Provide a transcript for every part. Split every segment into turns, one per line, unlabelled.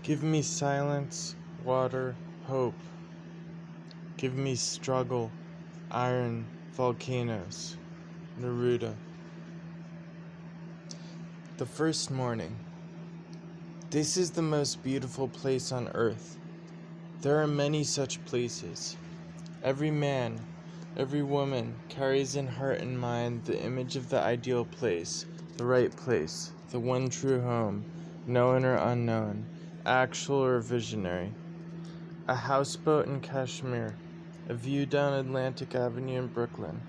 Give me silence, water, hope. Give me struggle, iron, volcanoes. Neruda. The first morning. This is the most beautiful place on earth. There are many such places. Every man, every woman carries in heart and mind the image of the ideal place, the one true home, known or unknown, actual or visionary. A houseboat in Kashmir, a view down Atlantic Avenue in Brooklyn,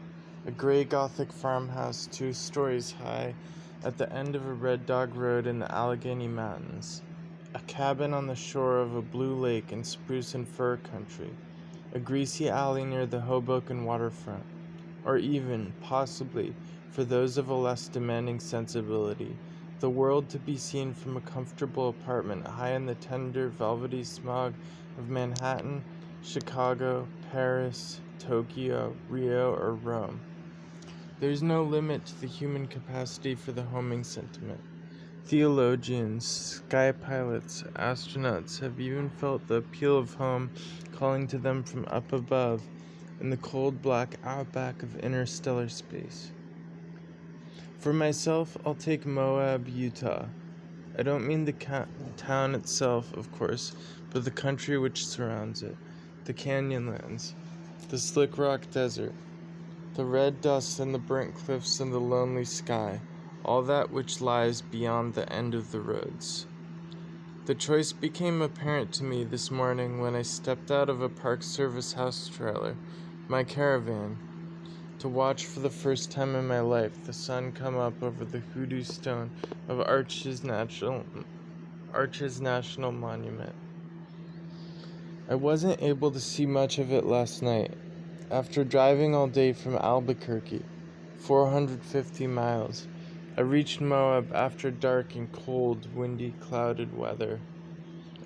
a gray Gothic farmhouse 2 stories high at the end of a Red Dog Road in the Allegheny Mountains, a cabin on the shore of a blue lake in spruce and fir country, a greasy alley near the Hoboken waterfront, or even, possibly, for those of a less demanding sensibility, the world to be seen from a comfortable apartment high in the tender, velvety smog of Manhattan, Chicago, Paris, Tokyo, Rio, or Rome. There's no limit to the human capacity for the homing sentiment. Theologians, sky pilots, astronauts have even felt the appeal of home calling to them from up above in the cold black outback of interstellar space. For myself, I'll take Moab, Utah. I don't mean the town itself, of course, but the country which surrounds it, the canyonlands, the slick rock desert, the red dust and the burnt cliffs and the lonely sky, all that which lies beyond the end of the roads. The choice became apparent to me this morning when I stepped out of a Park Service house trailer, my caravan, to watch for the first time in my life the sun come up over the hoodoo stone of Arches National Monument. I wasn't able to see much of it last night. After driving all day from Albuquerque, 450 miles, I reached Moab after dark in cold, windy, clouded weather.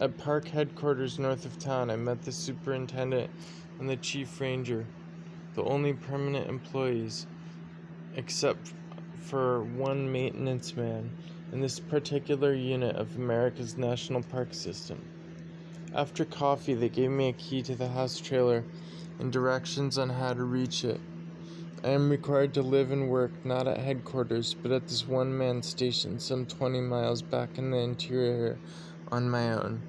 At park headquarters north of town, I met the superintendent and the chief ranger, the only permanent employees, except for one maintenance man in this particular unit of America's national park system. After coffee, they gave me a key to the house trailer and directions on how to reach it. I am required to live and work not at headquarters, but at this one-man station some 20 miles back in the interior on my own.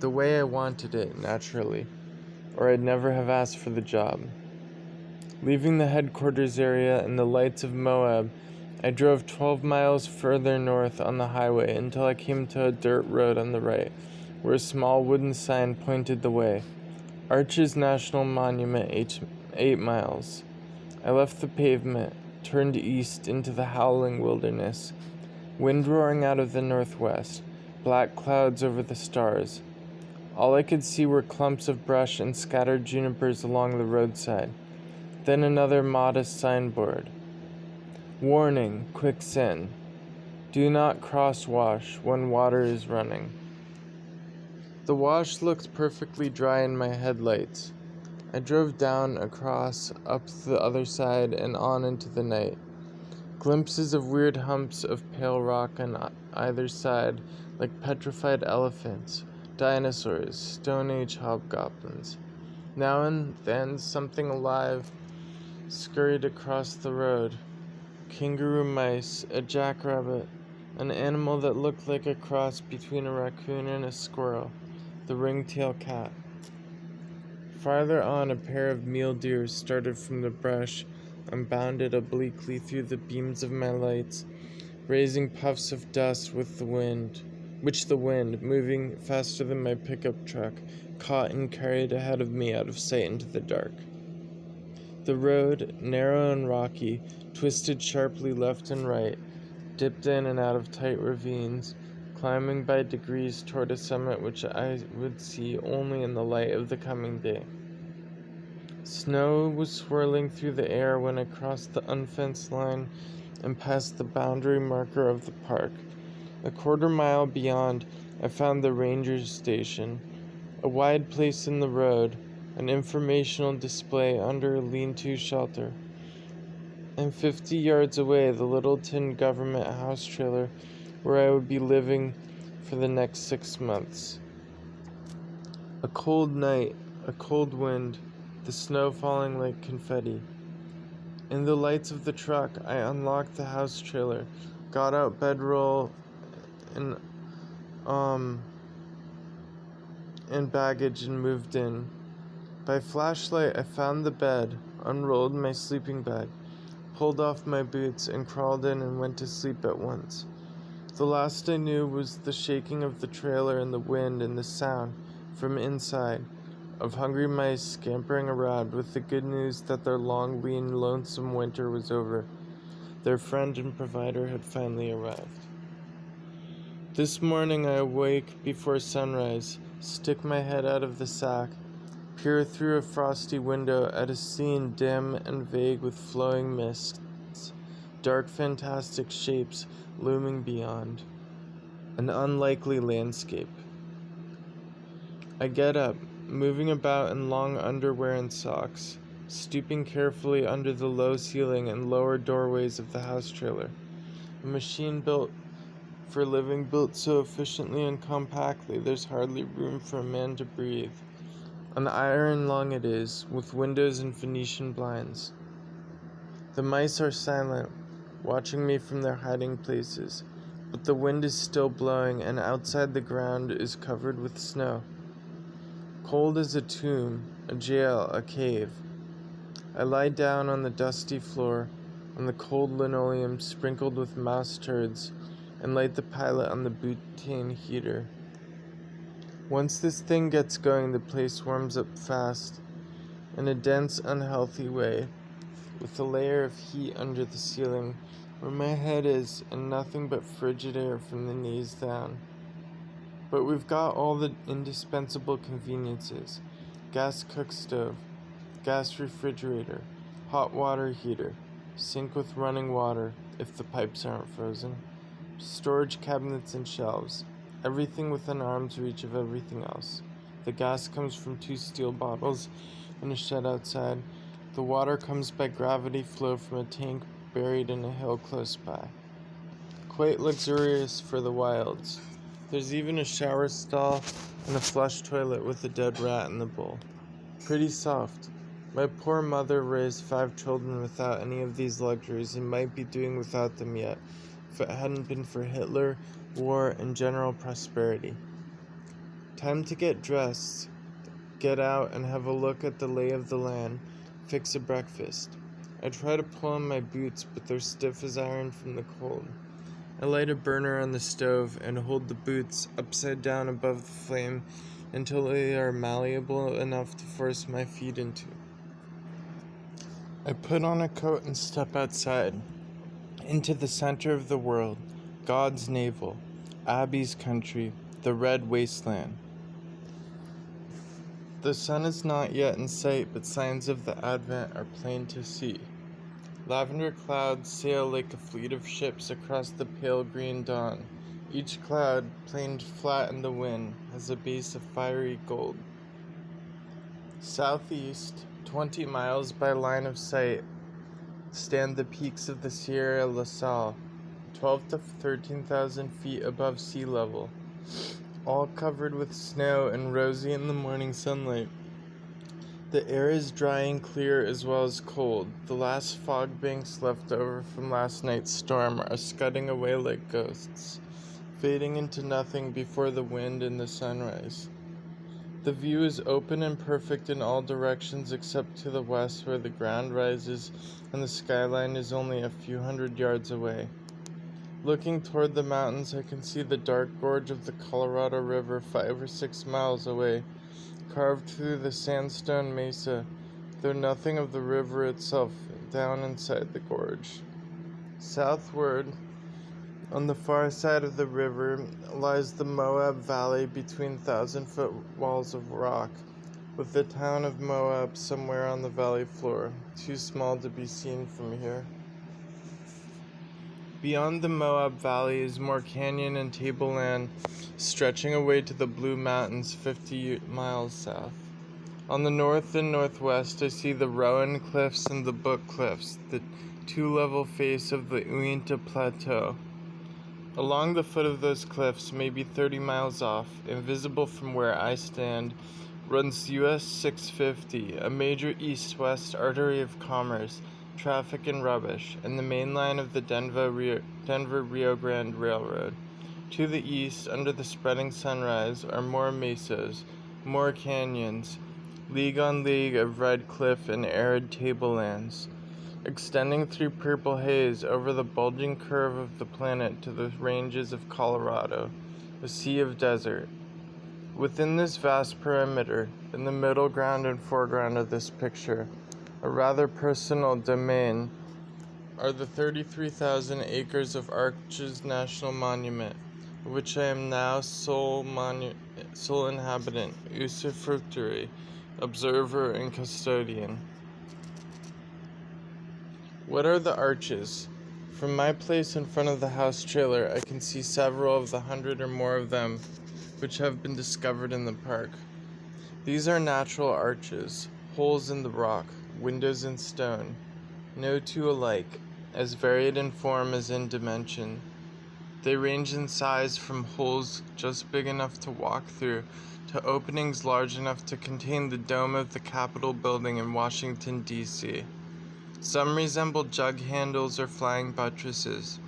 The way I wanted it, naturally, or I'd never have asked for the job. Leaving the headquarters area and the lights of Moab, I drove 12 miles further north on the highway until I came to a dirt road on the right, where a small wooden sign pointed the way. Arches National Monument, 8 miles. I left the pavement, turned east into the howling wilderness. Wind roaring out of the northwest, black clouds over the stars. All I could see were clumps of brush and scattered junipers along the roadside. Then another modest signboard. Warning, quicksand. Do not cross-wash when water is running. The wash looked perfectly dry in my headlights. I drove down, across, up the other side, and on into the night. Glimpses of weird humps of pale rock on either side, like petrified elephants, dinosaurs, Stone Age hobgoblins. Now and then something alive scurried across the road. Kangaroo mice, a jackrabbit, an animal that looked like a cross between a raccoon and a squirrel, the ringtail cat. Farther on, a pair of mule deer started from the brush and bounded obliquely through the beams of my lights, raising puffs of dust which the wind, moving faster than my pickup truck, caught and carried ahead of me out of sight into the dark. The road, narrow and rocky, twisted sharply left and right, dipped in and out of tight ravines, climbing by degrees toward a summit which I would see only in the light of the coming day. Snow was swirling through the air when I crossed the unfenced line and passed the boundary marker of the park. A quarter mile beyond, I found the ranger's station, a wide place in the road, an informational display under a lean-to shelter, and 50 yards away the little tin government house trailer where I would be living for the next 6 months. A cold night, a cold wind, the snow falling like confetti. In the lights of the truck, I unlocked the house trailer, got out bedroll and baggage and moved in. By flashlight, I found the bed, unrolled my sleeping bag, pulled off my boots, and crawled in and went to sleep at once. The last I knew was the shaking of the trailer and the wind and the sound, from inside, of hungry mice scampering around with the good news that their long, lean, lonesome winter was over. Their friend and provider had finally arrived. This morning I awake before sunrise, stick my head out of the sack, peer through a frosty window at a scene dim and vague with flowing mists, dark fantastic shapes looming beyond, an unlikely landscape. I get up, moving about in long underwear and socks, stooping carefully under the low ceiling and lower doorways of the house trailer, a machine built for living, built so efficiently and compactly there's hardly room for a man to breathe. An iron lung it is, with windows and Venetian blinds. The mice are silent, watching me from their hiding places, but the wind is still blowing and outside the ground is covered with snow. Cold as a tomb, a jail, a cave. I lie down on the dusty floor, on the cold linoleum sprinkled with mouse turds, and light the pilot on the butane heater. Once this thing gets going, the place warms up fast, in a dense, unhealthy way, with a layer of heat under the ceiling where my head is, and nothing but frigid air from the knees down. But we've got all the indispensable conveniences: gas cook stove, gas refrigerator, hot water heater, sink with running water if the pipes aren't frozen, storage cabinets and shelves, everything within arm's reach of everything else. The gas comes from 2 steel bottles in a shed outside. The water comes by gravity flow from a tank buried in a hill close by. Quite luxurious for the wilds. There's even a shower stall and a flush toilet with a dead rat in the bowl. Pretty soft. My poor mother raised 5 children without any of these luxuries and might be doing without them yet, if it hadn't been for Hitler, war, and general prosperity. Time to get dressed, get out and have a look at the lay of the land, fix a breakfast. I try to pull on my boots, but they're stiff as iron from the cold. I light a burner on the stove and hold the boots upside down above the flame until they are malleable enough to force my feet into. I put on a coat and step outside, into the center of the world, God's navel, Abbey's country, the red wasteland. The sun is not yet in sight, but signs of the advent are plain to see. Lavender clouds sail like a fleet of ships across the pale green dawn. Each cloud, planed flat in the wind, has a base of fiery gold. Southeast, 20 miles by line of sight, stand the peaks of the Sierra La Sal, 12 to 13,000 feet above sea level, all covered with snow and rosy in the morning sunlight. The air is dry and clear as well as cold. The last fog banks left over from last night's storm are scudding away like ghosts, fading into nothing before the wind and the sunrise. The view is open and perfect in all directions except to the west, where the ground rises and the skyline is only a few hundred yards away. Looking toward the mountains, I can see the dark gorge of the Colorado River 5 or 6 miles away, carved through the sandstone mesa, though nothing of the river itself down inside the gorge. Southward, on the far side of the river, lies the Moab Valley between 1,000-foot walls of rock, with the town of Moab somewhere on the valley floor, too small to be seen from here. Beyond the Moab Valley is more canyon and tableland, stretching away to the Blue Mountains 50 miles south. On the north and northwest, I see the Rowan Cliffs and the Book Cliffs, the two-level face of the Uinta Plateau. Along the foot of those cliffs, maybe 30 miles off, invisible from where I stand, runs US 650, a major east-west artery of commerce, traffic, and rubbish, and the main line of the Denver-Rio Grande Railroad. To the east, under the spreading sunrise, are more mesas, more canyons, league on league of red cliff and arid tablelands, extending through purple haze over the bulging curve of the planet to the ranges of Colorado, a sea of desert. Within this vast perimeter, in the middle ground and foreground of this picture, a rather personal domain, are the 33,000 acres of Arches National Monument, of which I am now sole inhabitant, usufructuary, observer, and custodian. What are the arches? From my place in front of the house trailer, I can see several of the 100 or more of them which have been discovered in the park. These are natural arches, holes in the rock, windows in stone, no two alike, as varied in form as in dimension. They range in size from holes just big enough to walk through to openings large enough to contain the dome of the Capitol building in Washington, D.C. Some resemble jug handles or flying buttresses.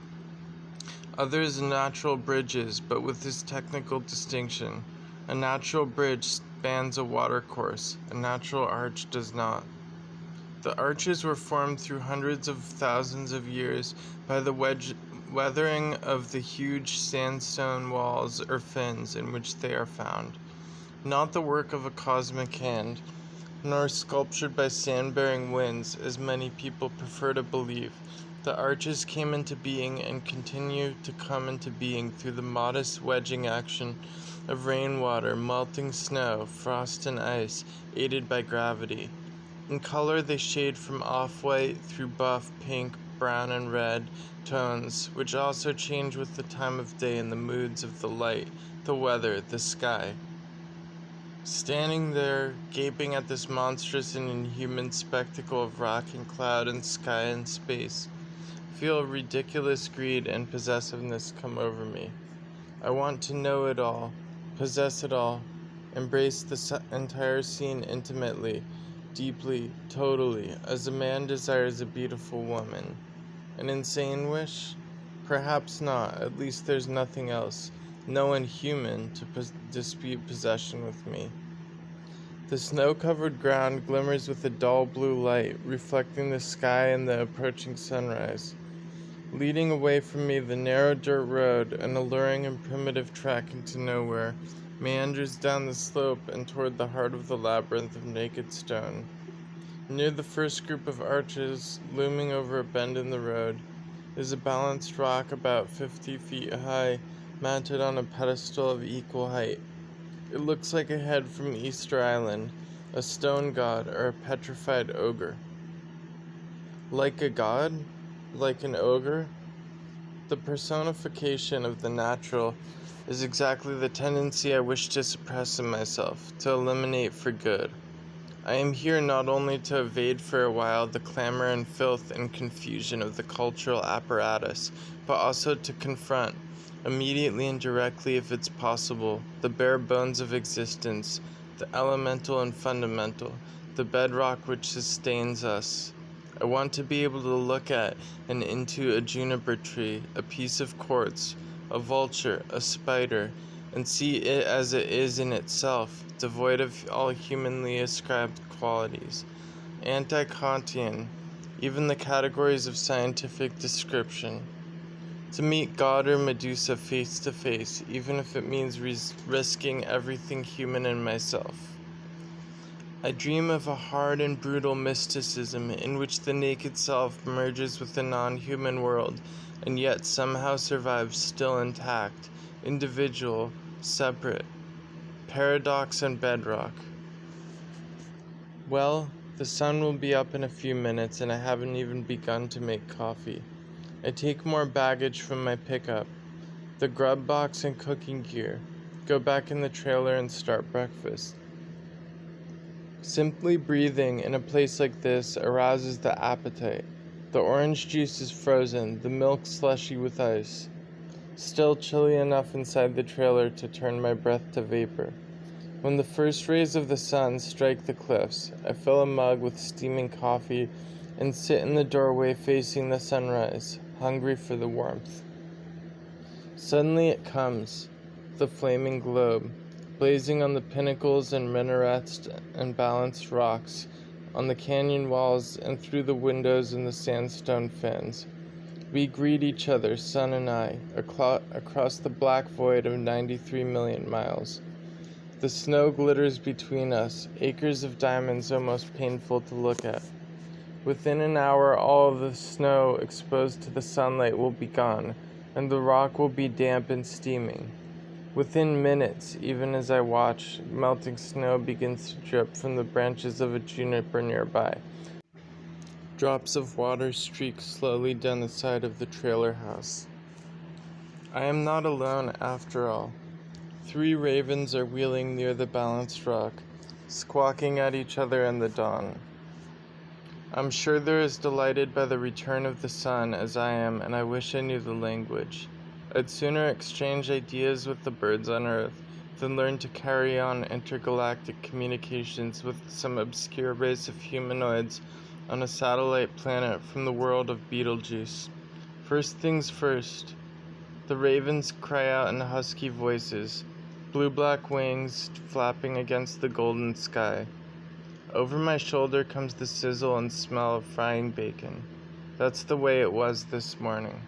Others natural bridges, but with this technical distinction. A natural bridge spans a watercourse, a natural arch does not. The arches were formed through hundreds of thousands of years by the weathering of the huge sandstone walls or fins in which they are found. Not the work of a cosmic hand, nor sculptured by sand-bearing winds, as many people prefer to believe. The arches came into being and continue to come into being through the modest wedging action of rainwater, melting snow, frost, and ice, aided by gravity. In color, they shade from off-white through buff, pink, brown, and red tones, which also change with the time of day and the moods of the light, the weather, the sky. Standing there, gaping at this monstrous and inhuman spectacle of rock and cloud and sky and space, I feel a ridiculous greed and possessiveness come over me. I want to know it all, possess it all, embrace the entire scene intimately, deeply, totally, as a man desires a beautiful woman. An insane wish? Perhaps not. At least there's nothing else. No one human to dispute possession with me. The snow-covered ground glimmers with a dull blue light, reflecting the sky and the approaching sunrise. Leading away from me, the narrow dirt road, an alluring and primitive track into nowhere, meanders down the slope and toward the heart of the labyrinth of naked stone. Near the first group of arches, looming over a bend in the road, is a balanced rock about 50 feet high, mounted on a pedestal of equal height. It looks like a head from Easter Island, a stone god, or a petrified ogre. Like a god? Like an ogre? The personification of the natural is exactly the tendency I wish to suppress in myself, to eliminate for good. I am here not only to evade for a while the clamor and filth and confusion of the cultural apparatus, but also to confront, immediately and directly if it's possible, the bare bones of existence, the elemental and fundamental, the bedrock which sustains us. I want to be able to look at and into a juniper tree, a piece of quartz, a vulture, a spider, and see it as it is in itself, devoid of all humanly ascribed qualities. Anti-Kantian, even the categories of scientific description. To meet God or Medusa face to face, even if it means risking everything human in myself. I dream of a hard and brutal mysticism in which the naked self merges with the non-human world and yet somehow survives still intact, individual, separate, paradox and bedrock. Well, the sun will be up in a few minutes and I haven't even begun to make coffee. I take more baggage from my pickup, the grub box and cooking gear, go back in the trailer and start breakfast. Simply breathing in a place like this arouses the appetite. The orange juice is frozen, the milk slushy with ice. Still chilly enough inside the trailer to turn my breath to vapor. When the first rays of the sun strike the cliffs, I fill a mug with steaming coffee and sit in the doorway facing the sunrise, hungry for the warmth. Suddenly it comes, the flaming globe, blazing on the pinnacles and minarets and balanced rocks, on the canyon walls and through the windows in the sandstone fens. We greet each other, sun and I, across the black void of 93 million miles. The snow glitters between us, acres of diamonds almost painful to look at. Within an hour, all of the snow exposed to the sunlight will be gone, and the rock will be damp and steaming. Within minutes, even as I watch, melting snow begins to drip from the branches of a juniper nearby. Drops of water streak slowly down the side of the trailer house. I am not alone after all. 3 ravens are wheeling near the balanced rock, squawking at each other in the dawn. I'm sure they're as delighted by the return of the sun as I am, and I wish I knew the language. I'd sooner exchange ideas with the birds on Earth than learn to carry on intergalactic communications with some obscure race of humanoids on a satellite planet from the world of Betelgeuse. First things first, the ravens cry out in husky voices, blue-black wings flapping against the golden sky. Over my shoulder comes the sizzle and smell of frying bacon. That's the way it was this morning.